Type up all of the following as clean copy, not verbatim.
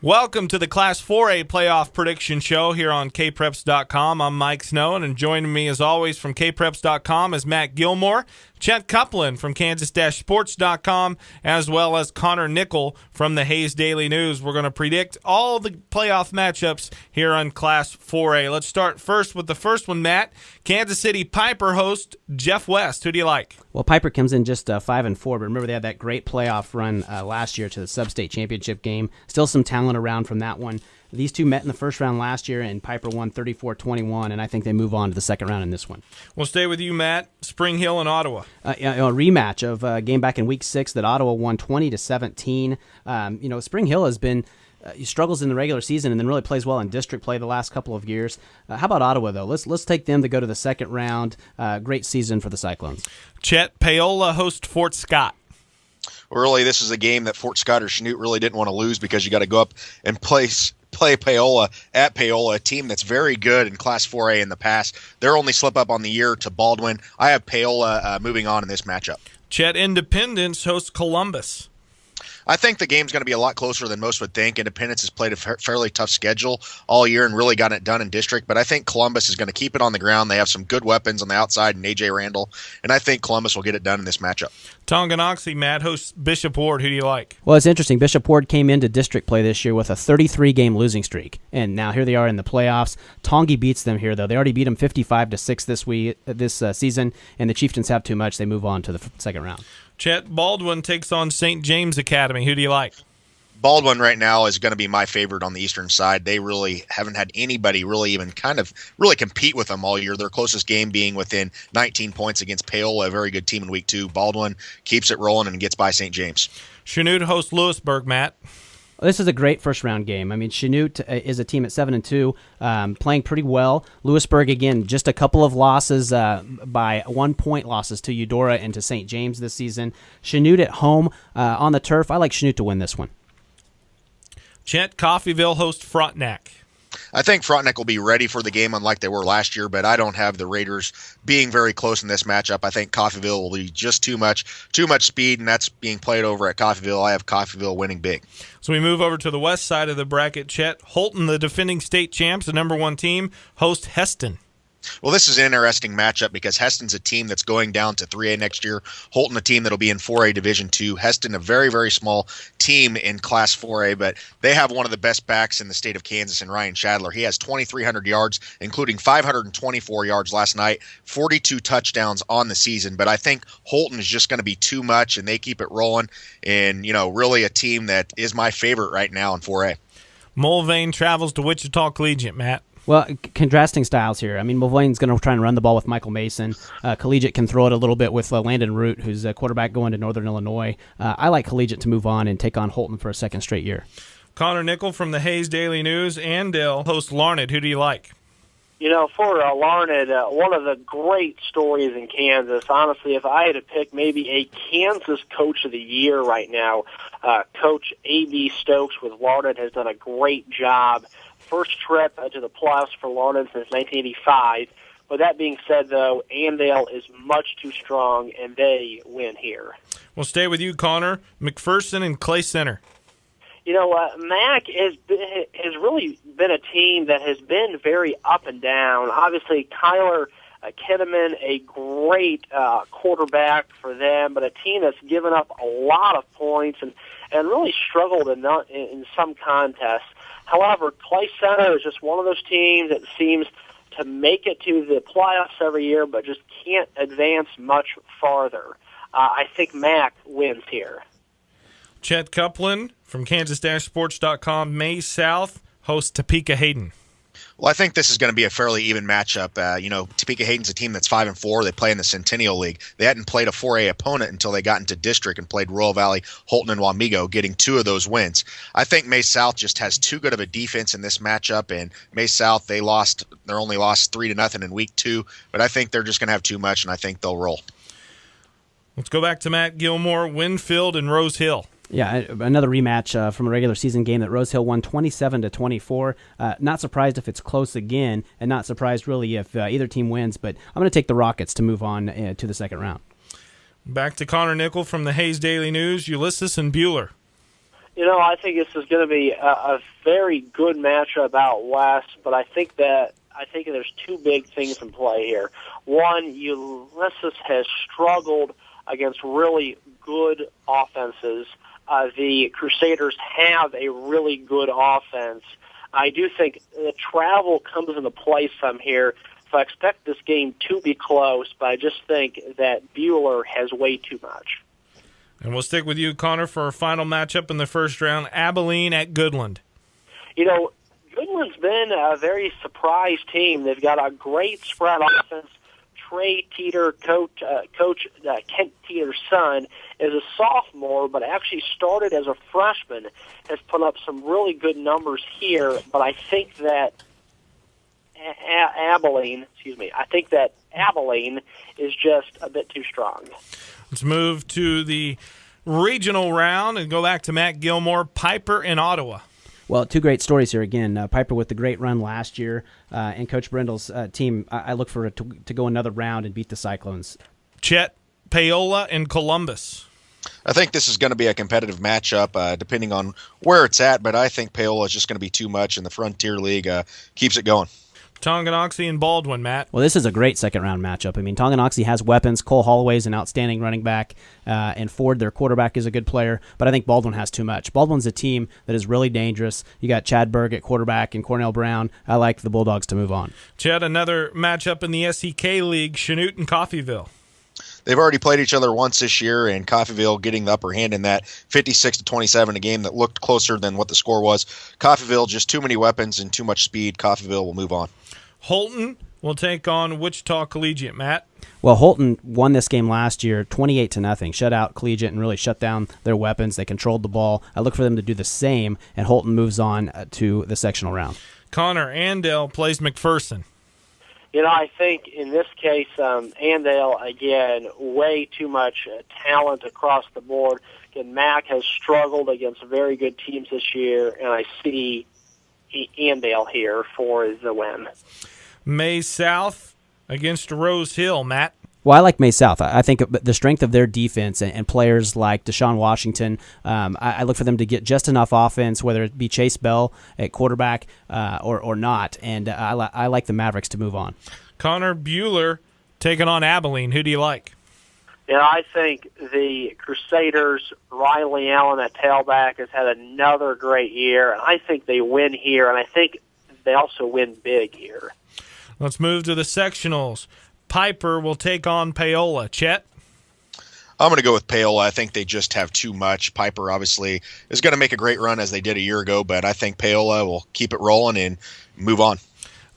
Welcome to the Class 4A Playoff Prediction Show here on Kpreps.com. I'm Mike Snow, and joining me as always from Kpreps.com is Matt Gilmore, Chet Copeland from Kansas-Sports.com, as well as Connor Nickel from the Hayes Daily News. We're going to predict all the playoff matchups here on Class 4A. Let's start first with the first one, Matt. Kansas City Piper host Jeff West. Who do you like? Well, Piper comes in just 5-4, but remember they had that great playoff run last year to the sub-state championship game. Still some talent around from that one. These two met in the first round last year, and Piper won 34-21, and I think they move on to the second round in this one. We'll stay with you, Matt. Spring Hill and Ottawa. A rematch of a game back in Week 6 that Ottawa won 20-17. Spring Hill has been he struggles in the regular season and then really plays well in district play the last couple of years. How about Ottawa, though? Let's take them to go to the second round. Great season for the Cyclones. Chet, Paola host Fort Scott. Really, this is a game that Fort Scott or Chanute really didn't want to lose because you got to go up and play Paola at Paola, a team that's very good in Class 4A in the past. Their only slip up on the year to Baldwin. I have Paola moving on in this matchup. Chet, Independence hosts Columbus. I think the game's going to be a lot closer than most would think. Independence has played a fairly tough schedule all year and really gotten it done in district, but I think Columbus is going to keep it on the ground. They have some good weapons on the outside in A.J. Randall, and I think Columbus will get it done in this matchup. Tonganoxie, Matt, hosts Bishop Ward. Who do you like? Well, it's interesting. Bishop Ward came into district play this year with a 33-game losing streak, and now here they are in the playoffs. Tongi beats them here, though. They already beat them 55-6 this season, and the Chieftains have too much. They move on to the second round. Chet, Baldwin takes on St. James Academy. Who do you like? Baldwin right now is going to be my favorite on the eastern side. They really haven't had anybody really even really compete with them all year. Their closest game being within 19 points against Paola, a very good team in Week 2. Baldwin keeps it rolling and gets by St. James. Chanute hosts Lewisburg, Matt. This is a great first-round game. I mean, Chanute is a team at 7-2, playing pretty well. Lewisburg, again, just a couple of losses by 1-point losses to Eudora and to St. James this season. Chanute at home on the turf. I like Chanute to win this one. Chet, Coffeyville hosts Frontenac. I think Frontenac will be ready for the game unlike they were last year, but I don't have the Raiders being very close in this matchup. I think Coffeyville will be just too much speed, and that's being played over at Coffeyville. I have Coffeyville winning big. So we move over to the west side of the bracket. Chet, Holton, the defending state champs, the number 1 team, host Heston. Well, this is an interesting matchup because Heston's a team that's going down to 3A next year. Holton, a team that'll be in 4A Division 2. Heston, a very, very small team in Class 4A, but they have one of the best backs in the state of Kansas in Ryan Shadler. He has 2,300 yards, including 524 yards last night, 42 touchdowns on the season. But I think Holton is just going to be too much, and they keep it rolling. And, really a team that is my favorite right now in 4A. Mulvane travels to Wichita Collegiate, Matt. Well, contrasting styles here. I mean, Mulvane's going to try and run the ball with Michael Mason. Collegiate can throw it a little bit with Landon Root, who's a quarterback going to Northern Illinois. I like Collegiate to move on and take on Holton for a second straight year. Connor Nickel from the Hayes Daily News. Andale hosts Larned. Who do you like? For Larned, one of the great stories in Kansas, honestly, if I had to pick maybe a Kansas Coach of the Year right now, Coach A.B. Stokes with Larned has done a great job. First trip to the playoffs for Larned since 1985. But that being said, though, Andale is much too strong, and they win here. We'll stay with you, Connor. McPherson and Clay Center. Mac has really been a team that has been very up and down. Obviously, Kyler Kinnaman, a great quarterback for them, but a team that's given up a lot of points and really struggled in some contests. However, Clay Center is just one of those teams that seems to make it to the playoffs every year, but just can't advance much farther. I think Mac wins here. Chet Copeland from Kansas-Sports.com. May South hosts Topeka Hayden. Well, I think this is going to be a fairly even matchup. Topeka Hayden's a team that's 5-4. They play in the Centennial League. They hadn't played a 4A opponent until they got into district and played Royal Valley, Holton, and Wamego, getting 2 of those wins. I think May South just has too good of a defense in this matchup, and May South, they only lost 3-0 in Week 2, but I think they're just going to have too much, and I think they'll roll. Let's go back to Matt Gilmore, Winfield and Rose Hill. Yeah, another rematch from a regular season game that Rose Hill won 27-24. Not surprised if it's close again, and not surprised really if either team wins, but I'm going to take the Rockets to move on to the second round. Back to Connor Nickel from the Hayes Daily News, Ulysses and Bueller. I think this is going to be a very good matchup out west, but I think there's two big things in play here. One, Ulysses has struggled against really good offenses. The Crusaders have a really good offense. I do think the travel comes into play some here. So I expect this game to be close, but I just think that Bueller has way too much. And we'll stick with you, Connor, for our final matchup in the first round, Abilene at Goodland. Goodland's been a very surprised team. They've got a great spread offense. Trey Teeter, Coach Kent Teeter's son, is a sophomore, but actually started as a freshman, has put up some really good numbers here, but I think that Abilene is just a bit too strong. Let's move to the regional round and go back to Matt Gilmore, Piper in Ottawa. Well, two great stories here again. Piper with the great run last year, and Coach Brindle's team. I look for it to go another round and beat the Cyclones. Chet Paola in Columbus. I think this is going to be a competitive matchup, depending on where it's at, but I think Paola is just going to be too much, and the Frontier League keeps it going. Tonganoxie and Baldwin, Matt. Well, this is a great second-round matchup. I mean, Tonganoxie has weapons. Cole Holloway's an outstanding running back, and Ford, their quarterback, is a good player, but I think Baldwin has too much. Baldwin's a team that is really dangerous. You got Chad Berg at quarterback and Cornell Brown. I like the Bulldogs to move on. Chad, another matchup in the SEK League, Chanute and Coffeyville. They've already played each other once this year, and Coffeyville getting the upper hand in that 56-27, a game that looked closer than what the score was. Coffeyville, just too many weapons and too much speed. Coffeyville will move on. Holton will take on Wichita Collegiate, Matt. Well, Holton won this game last year 28-0, shut out Collegiate and really shut down their weapons. They controlled the ball. I look for them to do the same, and Holton moves on to the sectional round. Connor Andale plays McPherson. I think in this case, Andale, again, way too much talent across the board. Again, Mac has struggled against very good teams this year, and I see Andale here for the win. May South against Rose Hill, Matt. Well, I like May South. I think the strength of their defense and players like Deshaun Washington, I look for them to get just enough offense, whether it be Chase Bell at quarterback or not, and I like the Mavericks to move on. Connor Bueller taking on Abilene. Who do you like? I think the Crusaders, Riley Allen at tailback, has had another great year. I think they win here, and I think they also win big here. Let's move to the sectionals. Piper will take on Paola. Chet? I'm going to go with Paola. I think they just have too much. Piper obviously is going to make a great run as they did a year ago, but I think Paola will keep it rolling and move on.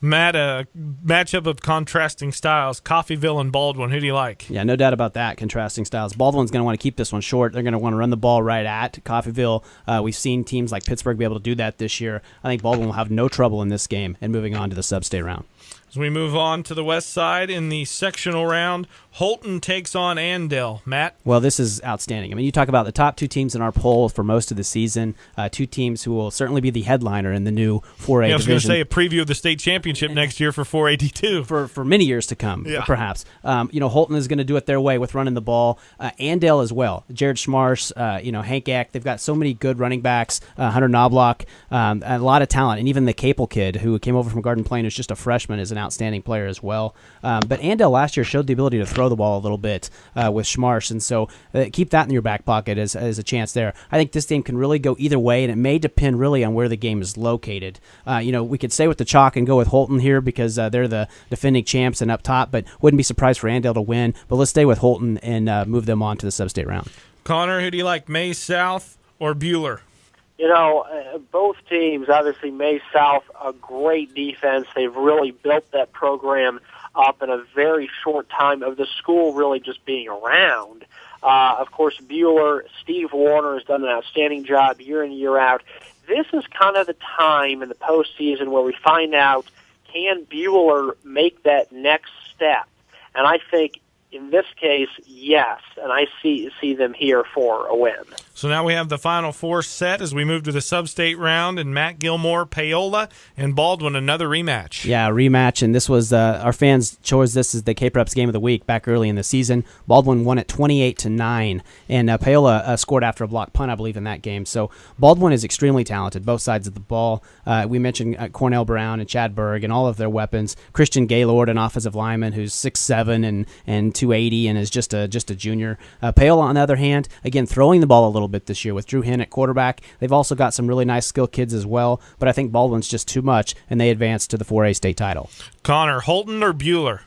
Matt, a matchup of contrasting styles, Coffeyville and Baldwin. Who do you like? Yeah, no doubt about that, contrasting styles. Baldwin's going to want to keep this one short. They're going to want to run the ball right at Coffeyville. We've seen teams like Pittsburgh be able to do that this year. I think Baldwin will have no trouble in this game and moving on to the sub-state round. As we move on to the west side in the sectional round, Holton takes on Andale. Matt? Well, this is outstanding. I mean, you talk about the top two teams in our poll for most of the season, two teams who will certainly be the headliner in the new 4A division. I was going to say a preview of the state championship next year for 4AD2. For many years to come, perhaps. Holton is going to do it their way with running the ball. Andale as well. Jared Schmarsh, Hank Eck. They've got so many good running backs. Hunter Knobloch, a lot of talent. And even the Capel kid who came over from Garden Plain, who's just a freshman, is an outstanding player as well. But Andale last year showed the ability to throw the ball a little bit with Schmarsh, and so keep that in your back pocket as a chance there. I think this game can really go either way, and it may depend really on where the game is located. We could stay with the chalk and go with Holton here because they're the defending champs and up top, but wouldn't be surprised for Andale to win. But let's stay with Holton and move them on to the sub-state round. Connor, who do you like, May South or Bueller? Both teams, obviously May South, a great defense. They've really built that program up in a very short time of the school really just being around. Of course, Bueller, Steve Warner has done an outstanding job year in, year out. This is kind of the time in the postseason where we find out, can Bueller make that next step? And I think in this case, yes, and I see them here for a win. So now we have the Final Four set as we move to the sub-state round, and Matt Gilmore, Paola, and Baldwin, another rematch. Yeah, a rematch, and this was our fans chose this as the Kpreps game of the week back early in the season. Baldwin won it 28-9, and Paola scored after a block punt, I believe, in that game. So Baldwin is extremely talented, both sides of the ball. We mentioned Cornell Brown and Chad Berg and all of their weapons. Christian Gaylord, an offensive lineman who's 6'7" and 280 and is just a junior. Paola, on the other hand, again, throwing the ball a little bit this year with Drew Hinn at quarterback. They've also got some really nice skill kids as well, but I think Baldwin's just too much, and they advance to the 4A state title. Connor, Holton or Bueller?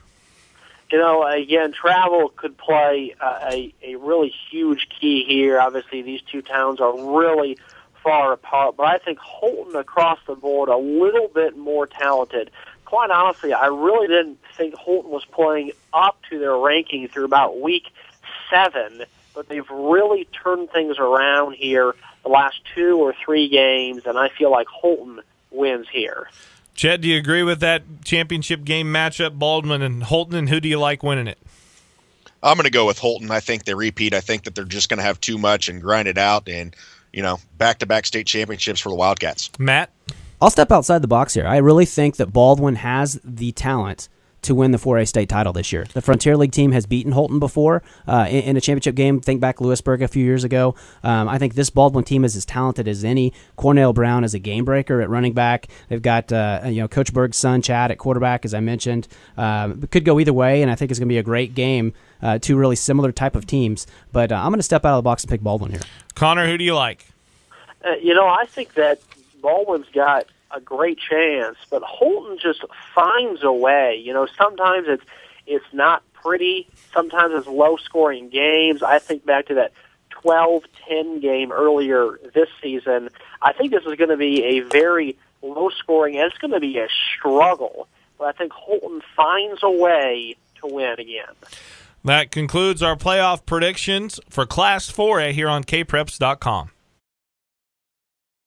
Again, travel could play a really huge key here. Obviously, these two towns are really far apart, but I think Holton across the board a little bit more talented. Quite honestly, I really didn't think Holton was playing up to their ranking through about week 7, but they've really turned things around here the last 2 or 3 games, and I feel like Holton wins here. Chet, do you agree with that championship game matchup, Baldwin and Holton, and who do you like winning it? I'm going to go with Holton. I think they repeat. I think that they're just going to have too much and grind it out, and back-to-back state championships for the Wildcats. Matt? I'll step outside the box here. I really think that Baldwin has the talent to win the 4A state title this year. The Frontier League team has beaten Holton before in a championship game. Think back Lewisburg a few years ago. I think this Baldwin team is as talented as any. Cornell Brown is a game breaker at running back. They've got Coach Berg's son Chad at quarterback, as I mentioned. It could go either way, and I think it's going to be a great game. Two really similar type of teams, but I'm going to step out of the box and pick Baldwin here. Connor, who do you like? I think that Baldwin's got a great chance, but Holton just finds a way. Sometimes it's not pretty. Sometimes it's low-scoring games. I think back to that 12-10 game earlier this season. I think this is going to be a very low-scoring, and it's going to be a struggle. But I think Holton finds a way to win again. That concludes our playoff predictions for Class 4A here on Kpreps.com.